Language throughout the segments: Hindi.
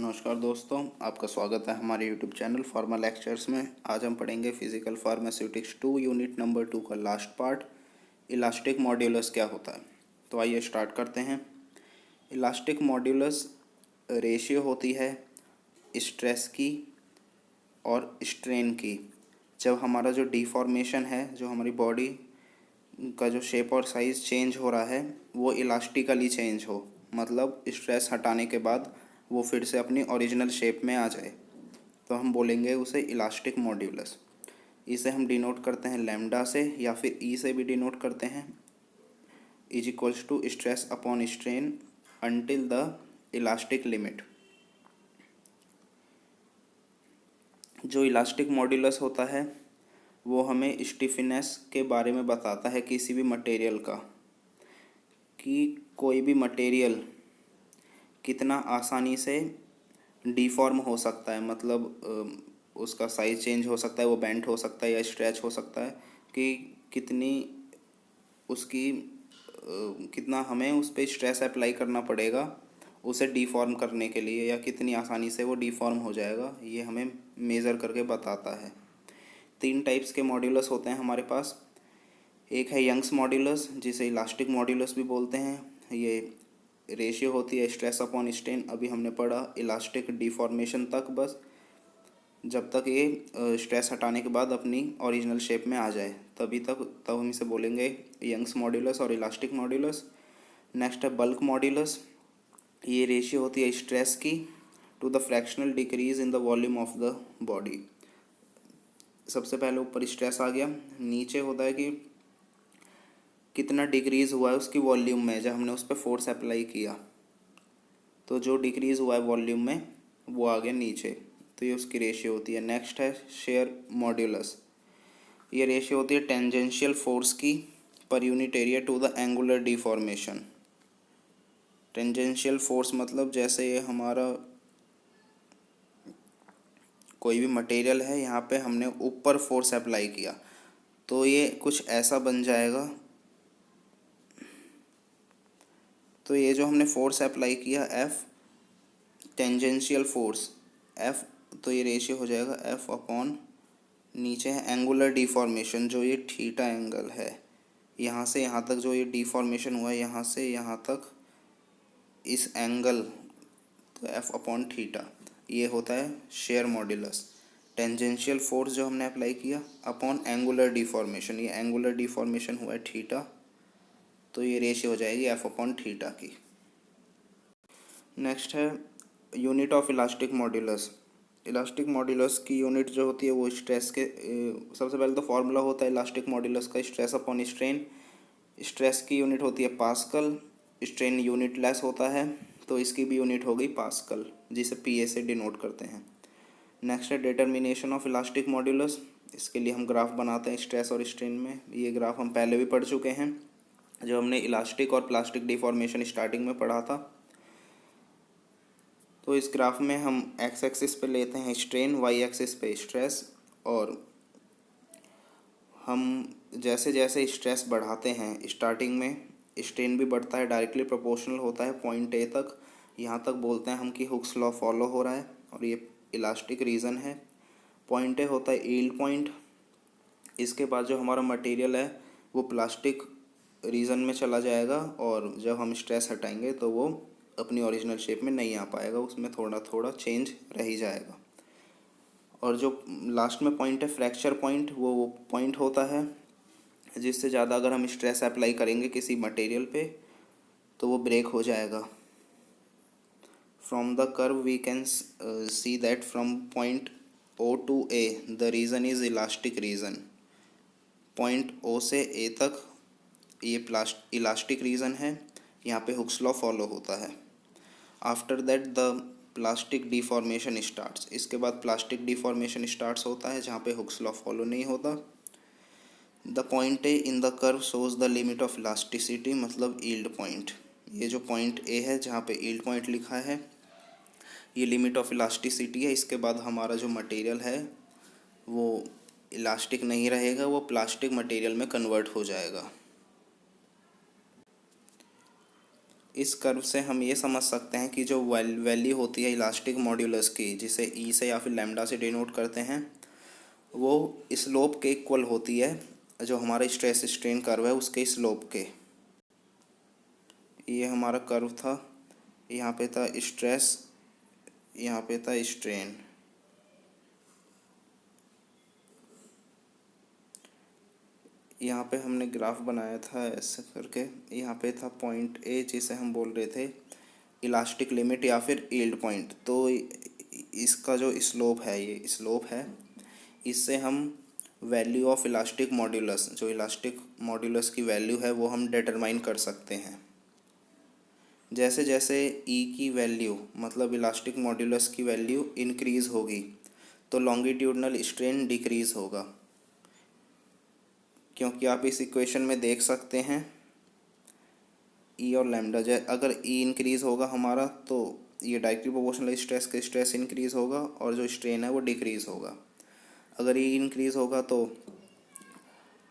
नमस्कार दोस्तों, आपका स्वागत है हमारे YouTube चैनल फार्मा लेक्चर्स में। आज हम पढ़ेंगे फिजिकल फार्मास्यूटिक्स 2 यूनिट नंबर 2 का लास्ट पार्ट, इलास्टिक मॉड्यूलस क्या होता है। तो आइए स्टार्ट करते हैं। इलास्टिक मॉड्यूलस रेशियो होती है स्ट्रेस की और स्ट्रेन की। जब हमारा जो डिफॉर्मेशन है, जो हमारी बॉडी का जो शेप और साइज़ चेंज हो रहा है वो इलास्टिकली चेंज हो, मतलब स्ट्रेस हटाने के बाद वो फिर से अपनी ओरिजिनल शेप में आ जाए, तो हम बोलेंगे उसे इलास्टिक मॉड्यूलस। इसे हम डिनोट करते हैं लैम्डा से या फिर ई से भी डिनोट करते हैं, is equals to stress upon strain until the elastic limit. जो इलास्टिक मॉड्यूलस होता है वो हमें स्टिफनेस के बारे में बताता है किसी भी मटेरियल का, कि कोई भी मटेरियल कितना आसानी से डिफॉर्म हो सकता है, मतलब उसका साइज़ चेंज हो सकता है, वो बेंट हो सकता है या स्ट्रेच हो सकता है, कि कितनी उसकी कितना हमें उस पर स्ट्रेस अप्लाई करना पड़ेगा उसे डिफॉर्म करने के लिए, या कितनी आसानी से वो डिफॉर्म हो जाएगा, ये हमें मेज़र करके बताता है। 3 टाइप्स के मॉड्यूलस होते हैं हमारे पास। एक है यंग्स मॉड्यूलस, जिसे इलास्टिक मॉड्यूलस भी बोलते हैं। ये रेशियो होती है स्ट्रेस अपॉन स्ट्रेन। अभी हमने पढ़ा इलास्टिक डिफॉर्मेशन तक, बस जब तक ये स्ट्रेस हटाने के बाद अपनी ओरिजिनल शेप में आ जाए तभी तक, तब हम इसे बोलेंगे यंग्स मॉड्यूलस और इलास्टिक मॉड्यूलस। नेक्स्ट है बल्क मॉड्यूलस। ये रेशियो होती है स्ट्रेस की to the fractional decrease in the volume of the body. सबसे पहले ऊपर स्ट्रेस आ गया, नीचे होता है कि कितना डिक्रीज़ हुआ है उसकी वॉल्यूम में जब हमने उस पर फोर्स अप्लाई किया, तो जो डिक्रीज़ हुआ है वॉल्यूम में वो आ गया नीचे, तो ये उसकी रेशियो होती है। नेक्स्ट है शेयर मॉड्यूलस। ये रेशियो होती है टेंजेंशियल फोर्स की per unit area to the angular deformation. Tangential force मतलब जैसे ये हमारा कोई भी मटेरियल है, यहाँ पे हमने ऊपर फोर्स अप्लाई किया तो ये कुछ ऐसा बन जाएगा। तो ये जो हमने फोर्स अप्लाई किया एफ टेंजेंशियल फोर्स एफ, तो ये रेशियो हो जाएगा एफ अपॉन नीचे है एंगुलर डिफॉर्मेशन, जो ये थीटा एंगल है, यहाँ से यहाँ तक जो ये डिफॉर्मेशन हुआ है, यहाँ से यहाँ तक इस एंगल, तो एफ अपॉन थीटा, ये होता है शेयर मॉड्यूलस। टेंजेंशियल फोर्स जो हमने अप्लाई किया अपॉन एंगुलर डिफॉर्मेशन, ये एंगुलर डिफॉर्मेशन हुआ है थीटा, तो ये रेशियो हो जाएगी एफ अपॉन थीटा की। नेक्स्ट है unit of elastic modulus. Elastic modulus की यूनिट जो होती है वो स्ट्रेस के सबसे पहले तो फॉर्मूला होता है इलास्टिक मॉड्यूलस का, स्ट्रेस अपॉन स्ट्रेन। स्ट्रेस की यूनिट होती है पास्कल, स्ट्रेन यूनिट लेस होता है तो इसकी भी यूनिट हो गई पास्कल, जिसे पीए से डिनोट करते हैं। नेक्स्ट है डिटर्मिनेशन ऑफ इलास्टिक मॉड्यूलस। इसके लिए हम ग्राफ बनाते हैं स्ट्रेस और स्ट्रेन में। ये ग्राफ हम पहले भी पढ़ चुके हैं जो हमने इलास्टिक और प्लास्टिक डिफॉर्मेशन स्टार्टिंग में पढ़ा था। तो इस ग्राफ में हम एक्स एक्सिस पे लेते हैं स्ट्रेन, वाई एक्सिस पे स्ट्रेस, और हम जैसे जैसे स्ट्रेस बढ़ाते हैं स्टार्टिंग में स्ट्रेन भी बढ़ता है, डायरेक्टली प्रोपोर्शनल होता है पॉइंट ए तक। यहाँ तक बोलते हैं हम कि हुक्स लॉ फॉलो हो रहा है और ये इलास्टिक रीजन है। पॉइंट ए होता है यील्ड पॉइंट। इसके बाद जो हमारा मटेरियल है वो प्लास्टिक रीजन में चला जाएगा, और जब हम स्ट्रेस हटाएंगे तो वो अपनी ओरिजिनल शेप में नहीं आ पाएगा, उसमें थोड़ा थोड़ा चेंज रह ही जाएगा। और जो लास्ट में पॉइंट है फ्रैक्चर पॉइंट, वो पॉइंट होता है जिससे ज़्यादा अगर हम स्ट्रेस अप्लाई करेंगे किसी मटेरियल पे तो वो ब्रेक हो जाएगा। From the curve we can see that from point O to A the region is elastic region. Point O से ए तक ये इलास्टिक रीजन है, यहाँ पे हुक्स लॉ फॉलो होता है। After that the plastic deformation starts. इसके बाद प्लास्टिक डिफॉर्मेशन स्टार्ट्स होता है जहाँ पे हुक्स लॉ फॉलो नहीं होता। The point A in the curve shows the limit of elasticity, मतलब यील्ड पॉइंट। ये जो पॉइंट ए है जहाँ पे यील्ड पॉइंट लिखा है ये लिमिट ऑफ इलास्टिसिटी है। इसके बाद हमारा जो मटेरियल है वो इलास्टिक नहीं रहेगा, वो प्लास्टिक मटेरियल में कन्वर्ट हो जाएगा। इस कर्व से हम ये समझ सकते हैं कि जो वैल्यू होती है इलास्टिक मॉड्यूलस की, जिसे ई से या फिर लैम्डा से डिनोट करते हैं, वो स्लोप के इक्वल होती है, जो हमारा स्ट्रेस स्ट्रेन कर्व है उसके स्लोप के। ये हमारा कर्व था, यहाँ पे था स्ट्रेस, यहाँ पे था स्ट्रेन। यहाँ पे हमने ग्राफ बनाया था ऐसे करके, यहाँ पे था पॉइंट ए जिसे हम बोल रहे थे इलास्टिक लिमिट या फिर यील्ड पॉइंट। तो इसका जो स्लोप है, ये स्लोप है, इससे हम वैल्यू ऑफ इलास्टिक मॉड्यूलस, जो इलास्टिक मॉड्यूलस की वैल्यू है वो हम डिटरमाइन कर सकते हैं। जैसे जैसे ई की वैल्यू मतलब इलास्टिक मॉड्यूलस की वैल्यू इंक्रीज़ होगी तो लॉन्गिट्यूडनल स्ट्रेन डिक्रीज़ होगा, क्योंकि आप इस इक्वेशन में देख सकते हैं ई और लैम्डा, अगर ई इंक्रीज़ होगा हमारा तो ये डायरेक्टली प्रोपोर्शनल स्ट्रेस के स्ट्रेस इंक्रीज़ होगा और जो स्ट्रेन है वो डिक्रीज़ होगा। अगर ई इंक्रीज़ होगा तो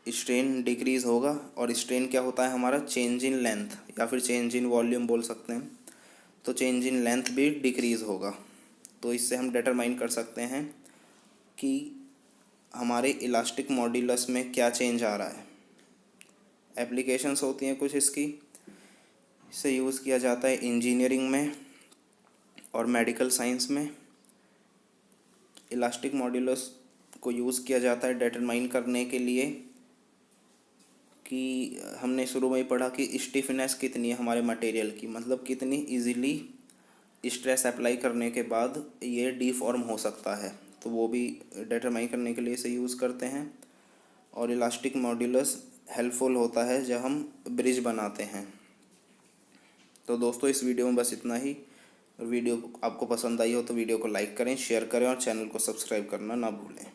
स्ट्रेन डिक्रीज़ होगा, और स्ट्रेन क्या होता है हमारा, चेंज इन लेंथ या फिर चेंज इन वॉल्यूम बोल सकते हैं, तो चेंज इन लेंथ भी डिक्रीज़ होगा। तो इससे हम डिटरमाइन कर सकते हैं कि हमारे इलास्टिक मॉड्यूलस में क्या चेंज आ रहा है। एप्लीकेशंस होती हैं कुछ इसकी, इसे यूज़ किया जाता है इंजीनियरिंग में और मेडिकल साइंस में। इलास्टिक मॉड्यूलस को यूज़ किया जाता है डिटरमाइन करने के लिए कि हमने शुरू में ही पढ़ा कि स्टिफनेस कितनी है हमारे मटेरियल की, मतलब कितनी इजीली स्ट्रेस अप्लाई करने के बाद ये डीफॉर्म हो सकता है, तो वो भी डिटरमाइन करने के लिए इसे यूज़ करते हैं। और इलास्टिक मॉड्यूलस हेल्पफुल होता है जब हम ब्रिज बनाते हैं। तो दोस्तों इस वीडियो में बस इतना ही। वीडियो आपको पसंद आई हो तो वीडियो को लाइक करें, शेयर करें और चैनल को सब्सक्राइब करना ना भूलें।